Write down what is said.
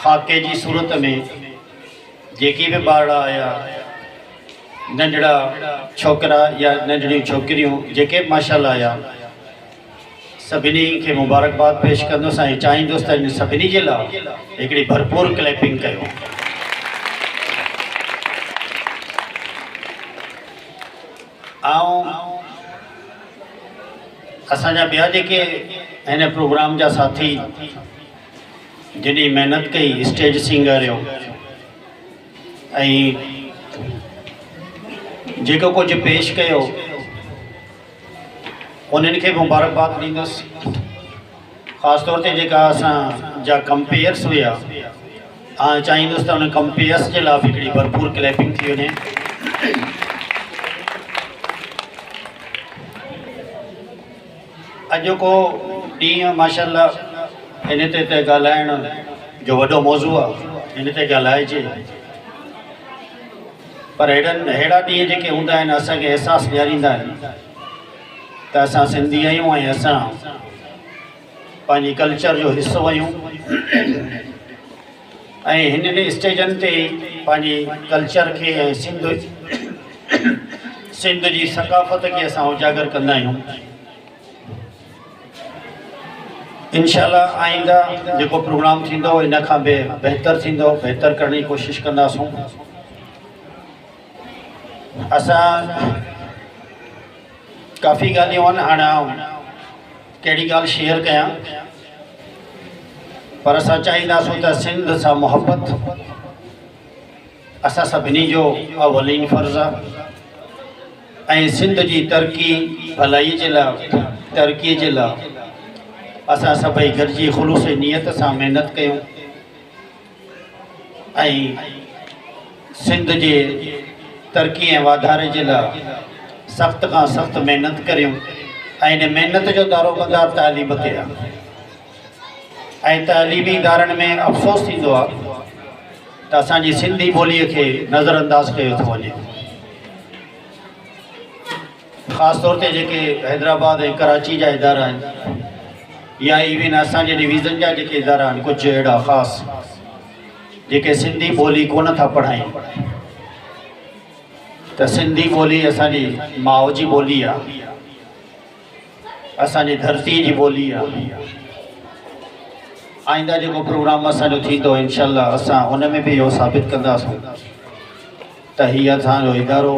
खाके जी सूरत में जेकी भी ॿार आया नंढड़ा छोकरा या नंढड़ियूं छोकिरियूं जेके बि माशाल्लाह आया सभिनी खे मुबारकबाद पेश कंदुसि ऐं चाहींदुसि त इन सभिनी जे लाइ हिकिड़ी भरपूर क्लैपिंग कयो। असांजा ॿिया जेके हिन प्रोग्राम जा साथी जिनी मेहनत कई स्टेज सिंगर हो ऐं जेको कुछ पेश कयो उन्हनि खे मुबारकबाद ॾींदुसि। ख़ासि तौर ते जेका असांजा कंपेयर्स हुआ चाहींदुसि त उन कंपेयर्स जे लाइ हिकिड़ी भरपूर क्लैपिंग थी वञे। अॼु को ॾींहुं माशाल्लाह इन ते ॻाल्हाइण जो वॾो मौज़ू आहे, इन ते ॻाल्हाइजे, पर अहिड़ा ॾींहं जेके हूंदा आहिनि असांखे अहसासु ॾियारींदा आहिनि त असां सिंधी आहियूं ऐं असां पंहिंजी कल्चर जो हिसो आहियूं ऐं हिननि स्टेजनि ते पंहिंजी कल्चर खे ऐं सिंध जी सकाफ़त खे असां उजागर कंदा आहियूं। इंशाअल्लाह आइंदा जेको प्रोग्राम थींदो इन खां बहितर थींदो, बहितर करण जी कोशिशि कंदासूं। असां काफ़ी ॻाल्हियूं आहिनि, हाणे कहिड़ी ॻाल्हि शेयर कयां, पर असां चाहींदासूं त सिंध सां मुहबत असां सभिनी जो अवलीन फ़र्ज़ु आहे ऐं सिंध जी तरक़ी भलाईअ जे लाइ, तरक़ीअ जे लाइ असां सभई गॾिजी ख़ुलूस नियत सां महिनत कयूं ऐं सिंध जे तरक़ी ऐं वाधारे जे लाइ सख़्त खां सख़्त महिनत करियूं ऐं इन महिनत जो दारोमदार तालीम ते आहे ऐं तालीमी इदारनि में अफ़सोस थींदो आहे त असांजी सिंधी ॿोलीअ खे नज़रअंदाज़ कयो थो वञे। ख़ासि तौर ते जेके हैदराबाद ऐं कराची जा इदारा आहिनि या इवन असांजे डिवीज़न जा जेके इदारा आहिनि कुझु अहिड़ा ख़ासि जेके सिंधी ॿोली कोन था पढ़ाइनि, त सिंधी ॿोली असांजी माउ जी ॿोली आहे, असांजी धरती जी ॿोली आहे। आइंदा जेको प्रोग्राम असांजो थींदो इंशाअल्लाह असां उन में बि इहो साबित कंदासूं त हीअ असांजो इदारो